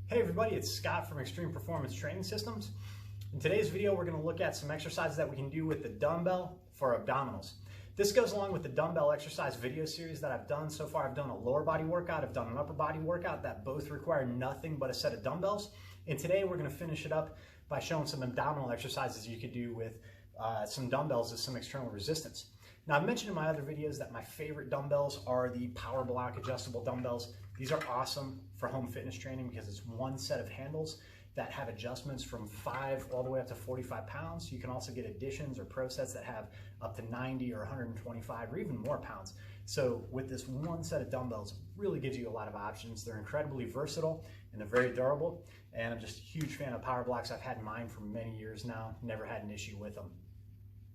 Hey everybody, it's Scott from Extreme Performance Training Systems. In today's video, we're going to look at some exercises that we can do with the dumbbell for abdominals. This goes along with the dumbbell exercise video series that I've done so far. I've done a lower body workout, I've done an upper body workout that both require nothing but a set of dumbbells. And today we're going to finish it up by showing some abdominal exercises you could do with some dumbbells as some external resistance. Now, I've mentioned in my other videos that my favorite dumbbells are the power block adjustable dumbbells. These are awesome for home fitness training because it's one set of handles that have adjustments from 5 all the way up to 45 pounds. You can also get additions or pro sets that have up to 90 or 125 or even more pounds. So with this one set of dumbbells, it really gives you a lot of options. They're incredibly versatile and they're very durable. And I'm just a huge fan of power blocks. I've had mine for many years now, never had an issue with them.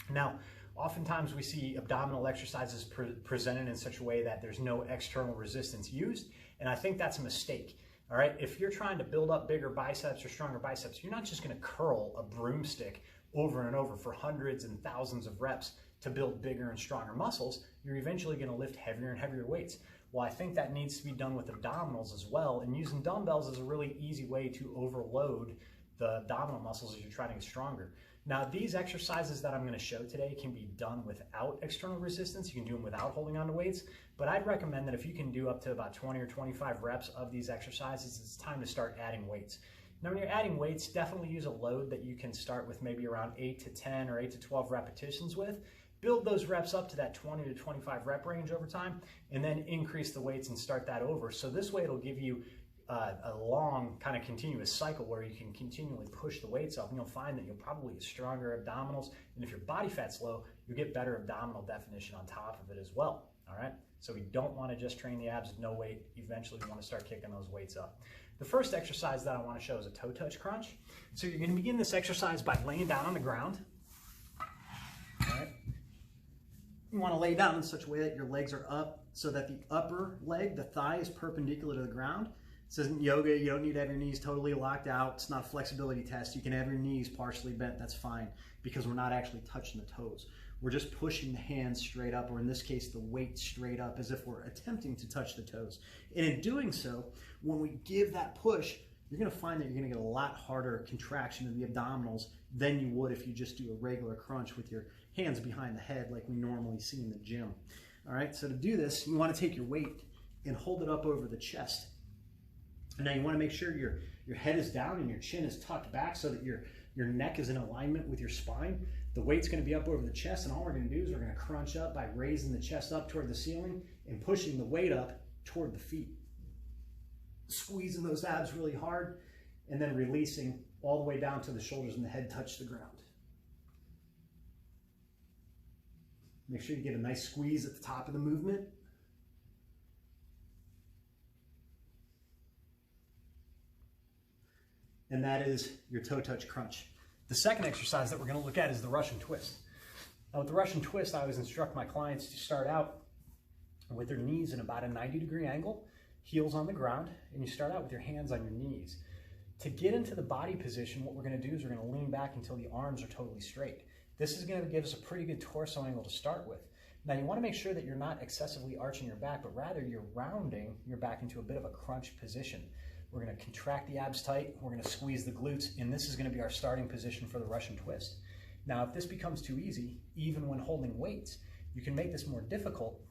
Now, oftentimes we see abdominal exercises presented in such a way that there's no external resistance used, and I think that's a mistake. All right, if you're trying to build up bigger biceps or stronger biceps, you're not just going to curl a broomstick over and over for hundreds and thousands of reps to build bigger and stronger muscles. You're eventually going to lift heavier and heavier weights. Well, I think that needs to be done with abdominals as well, and using dumbbells is a really easy way to overload the abdominal muscles as you're trying to get stronger. Now, these exercises that I'm going to show today can be done without external resistance. You can do them without holding on to weights, but I'd recommend that if you can do up to about 20 or 25 reps of these exercises, it's time to start adding weights. Now, when you're adding weights, definitely use a load that you can start with maybe around 8 to 10 or 8 to 12 repetitions with. Build those reps up to that 20 to 25 rep range over time, and then increase the weights and start that over. So this way it'll give you a long kind of continuous cycle where you can continually push the weights up, and you'll find that you'll probably get stronger abdominals, and if your body fat's low, you'll get better abdominal definition on top of it as well. All right, so we don't want to just train the abs with no weight. Eventually we want to start kicking those weights up. The first exercise that I want to show is a toe touch crunch. So you're going to begin this exercise by laying down on the ground. All right, you want to lay down in such a way that your legs are up so that the upper leg, the thigh, is perpendicular to the ground. This isn't yoga. You don't need to have your knees totally locked out. It's not a flexibility test. You can have your knees partially bent. That's fine because we're not actually touching the toes. We're just pushing the hands straight up, or in this case, the weight straight up, as if we're attempting to touch the toes. And in doing so, when we give that push, you're going to find that you're going to get a lot harder contraction of the abdominals than you would if you just do a regular crunch with your hands behind the head like we normally see in the gym. All right, so to do this, you want to take your weight and hold it up over the chest. Now you want to make sure your head is down and your chin is tucked back so that your neck is in alignment with your spine. The weight's going to be up over the chest, and all we're going to do is we're going to crunch up by raising the chest up toward the ceiling and pushing the weight up toward the feet. Squeezing those abs really hard and then releasing all the way down to the shoulders and the head touch the ground. Make sure you get a nice squeeze at the top of the movement. And that is your toe touch crunch. The second exercise that we're going to look at is the Russian twist. Now with the Russian twist, I always instruct my clients to start out with their knees in about a 90-degree angle, heels on the ground, and you start out with your hands on your knees. To get into the body position, what we're going to do is we're going to lean back until the arms are totally straight. This is going to give us a pretty good torso angle to start with. Now you want to make sure that you're not excessively arching your back, but rather you're rounding your back into a bit of a crunch position. We're going to contract the abs tight, we're going to squeeze the glutes, and this is going to be our starting position for the Russian twist. Now, if this becomes too easy, even when holding weights, you can make this more difficult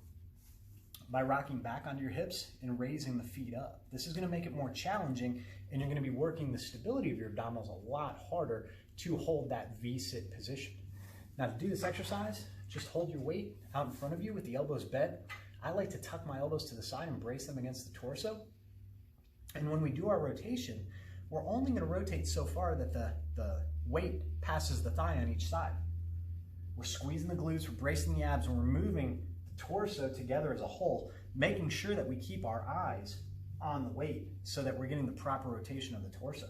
by rocking back onto your hips and raising the feet up. This is going to make it more challenging, and you're going to be working the stability of your abdominals a lot harder to hold that V-sit position. Now, to do this exercise, just hold your weight out in front of you with the elbows bent. I like to tuck my elbows to the side and brace them against the torso. And when we do our rotation, we're only going to rotate so far that the weight passes the thigh on each side. We're squeezing the glutes, we're bracing the abs, and we're moving the torso together as a whole, making sure that we keep our eyes on the weight so that we're getting the proper rotation of the torso.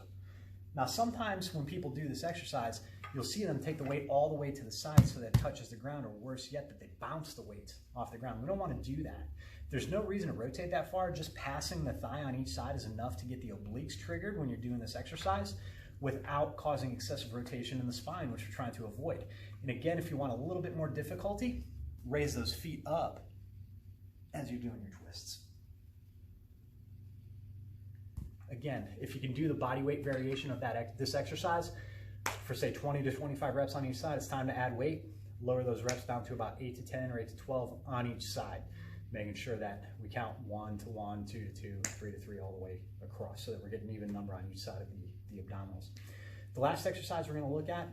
Now, sometimes when people do this exercise, you'll see them take the weight all the way to the side so that it touches the ground, or worse yet, that they bounce the weight off the ground. We don't want to do that. There's no reason to rotate that far. Just passing the thigh on each side is enough to get the obliques triggered when you're doing this exercise without causing excessive rotation in the spine, which we're trying to avoid. And again, if you want a little bit more difficulty, raise those feet up as you're doing your twists. again, if you can do the body weight variation of this exercise for say 20 to 25 reps on each side, it's time to add weight. Lower those reps down to about 8 to 10 or 8 to 12 on each side, making sure that we count 1 to 1, 2 to 2, 3 to 3 all the way across so that we're getting an even number on each side of the abdominals. The last exercise we're going to look at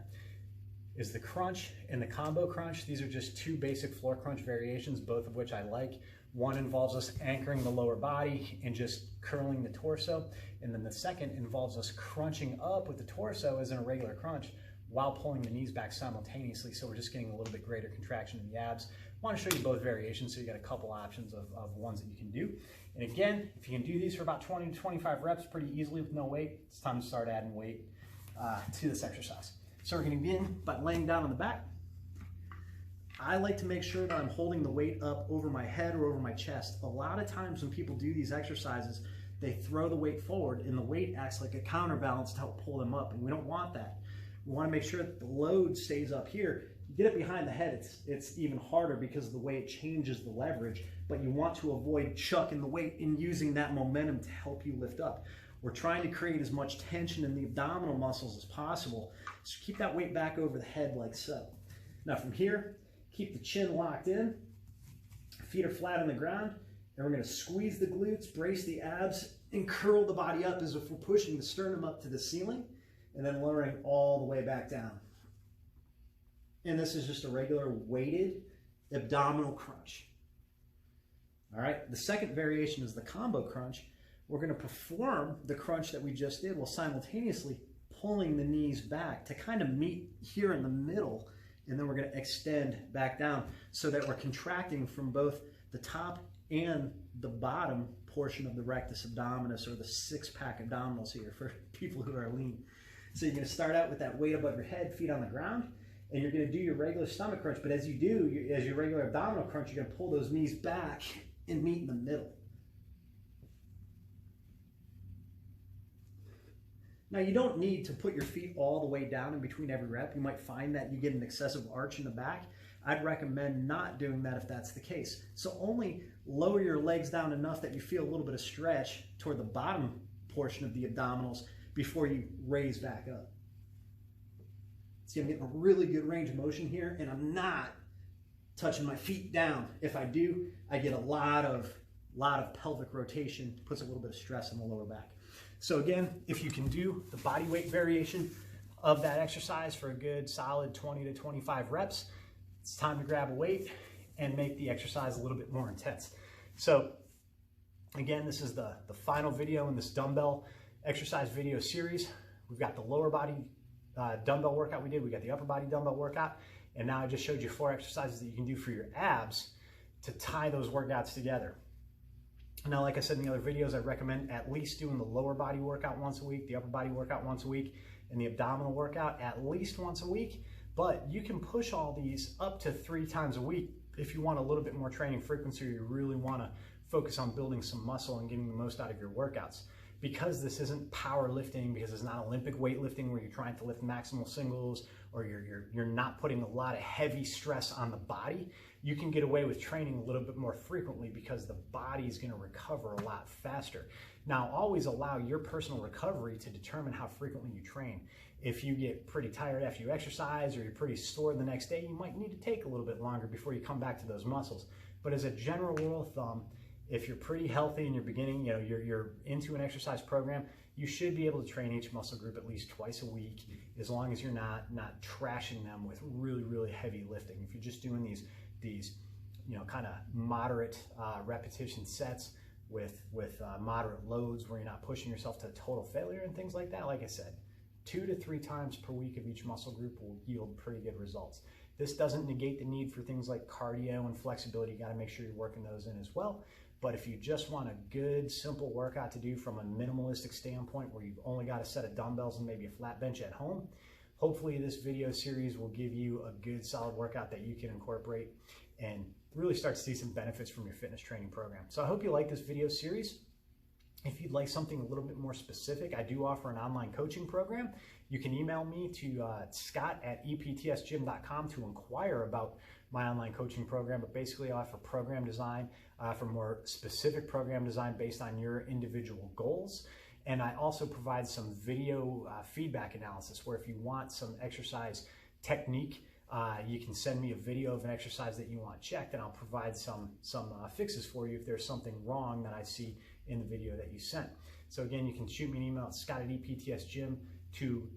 is the crunch and the combo crunch. These are just two basic floor crunch variations, both of which I like. One involves us anchoring the lower body and just curling the torso. And then the second involves us crunching up with the torso as in a regular crunch while pulling the knees back simultaneously. So we're just getting a little bit greater contraction in the abs. I want to show you both variations so you got a couple options of ones that you can do. And again, if you can do these for about 20 to 25 reps pretty easily with no weight, it's time to start adding weight to this exercise. So we're going to begin by laying down on the back. I like to make sure that I'm holding the weight up over my head or over my chest. A lot of times when people do these exercises, they throw the weight forward and the weight acts like a counterbalance to help pull them up, and we don't want that. We want to make sure that the load stays up here. You get it behind the head, it's even harder because of the way it changes the leverage, but you want to avoid chucking the weight and using that momentum to help you lift up. We're trying to create as much tension in the abdominal muscles as possible. So keep that weight back over the head like so. Now from here, keep the chin locked in, feet are flat on the ground, and we're going to squeeze the glutes, brace the abs, and curl the body up as if we're pushing the sternum up to the ceiling, and then lowering all the way back down. And this is just a regular weighted abdominal crunch. All right, the second variation is the combo crunch. We're going to perform the crunch that we just did while simultaneously pulling the knees back to kind of meet here in the middle, and then we're going to extend back down so that we're contracting from both the top and the bottom portion of the rectus abdominis, or the six-pack abdominals here for people who are lean. So you're going to start out with that weight above your head, feet on the ground, and you're going to do your regular stomach crunch, but as you do, as your regular abdominal crunch, you're going to pull those knees back and meet in the middle. Now you don't need to put your feet all the way down in between every rep. You might find that you get an excessive arch in the back. I'd recommend not doing that if that's the case. So only lower your legs down enough that you feel a little bit of stretch toward the bottom portion of the abdominals before you raise back up. See, I'm getting a really good range of motion here, and I'm not touching my feet down. If I do, I get a lot of pelvic rotation, puts a little bit of stress on the lower back. So again, if you can do the body weight variation of that exercise for a good solid 20 to 25 reps, it's time to grab a weight and make the exercise a little bit more intense. So again, this is the final video in this dumbbell exercise video series. We've got the lower body dumbbell workout we did, we got the upper body dumbbell workout, and now I just showed you 4 exercises that you can do for your abs to tie those workouts together. Now, like I said in the other videos, I recommend at least doing the lower body workout once a week, the upper body workout once a week, and the abdominal workout at least once a week. But you can push all these up to 3 times a week if you want a little bit more training frequency, or you really want to focus on building some muscle and getting the most out of your workouts. Because this isn't powerlifting, because it's not Olympic weightlifting where you're trying to lift maximal singles, or you're not putting a lot of heavy stress on the body, you can get away with training a little bit more frequently because the body is going to recover a lot faster. Now, always allow your personal recovery to determine how frequently you train. If you get pretty tired after you exercise, or you're pretty sore the next day, you might need to take a little bit longer before you come back to those muscles. But as a general rule of thumb, if you're pretty healthy and you're beginning, you're into an exercise program, you should be able to train each muscle group at least twice a week, as long as you're not trashing them with really, really heavy lifting. If you're just doing these kind of moderate repetition sets with moderate loads where you're not pushing yourself to total failure and things like that, like I said, 2 to 3 times per week of each muscle group will yield pretty good results. This doesn't negate the need for things like cardio and flexibility. You got to make sure you're working those in as well. But if you just want a good, simple workout to do from a minimalistic standpoint, where you've only got a set of dumbbells and maybe a flat bench at home, hopefully this video series will give you a good, solid workout that you can incorporate and really start to see some benefits from your fitness training program. So I hope you like this video series. If you'd like something a little bit more specific, I do offer an online coaching program. You can email me to scott@eptsgym.com to inquire about my online coaching program. But basically, I offer program design, for more specific program design based on your individual goals. And I also provide some video feedback analysis, where if you want some exercise technique, you can send me a video of an exercise that you want checked, and I'll provide some fixes for you if there's something wrong that I see in the video that you sent. So again, you can shoot me an email at scott@eptsgym to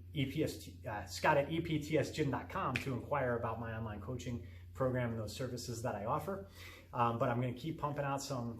scott@eptsgym.com to inquire about my online coaching program and those services that I offer. But I'm going to keep pumping out some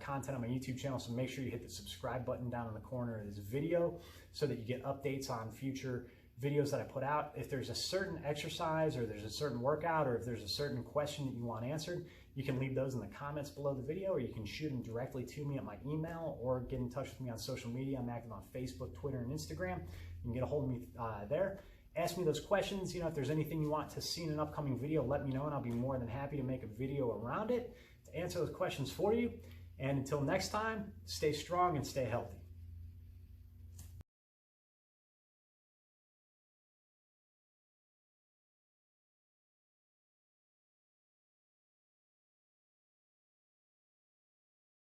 content on my YouTube channel, so make sure you hit the subscribe button down in the corner of this video so that you get updates on future videos that I put out. If there's a certain exercise, or there's a certain workout, or if there's a certain question that you want answered, you can leave those in the comments below the video, or you can shoot them directly to me at my email, or get in touch with me on social media. I'm active on Facebook, Twitter, and Instagram. You can get a hold of me there. Ask me those questions. If there's anything you want to see in an upcoming video, let me know, and I'll be more than happy to make a video around it to answer those questions for you. And until next time, stay strong and stay healthy.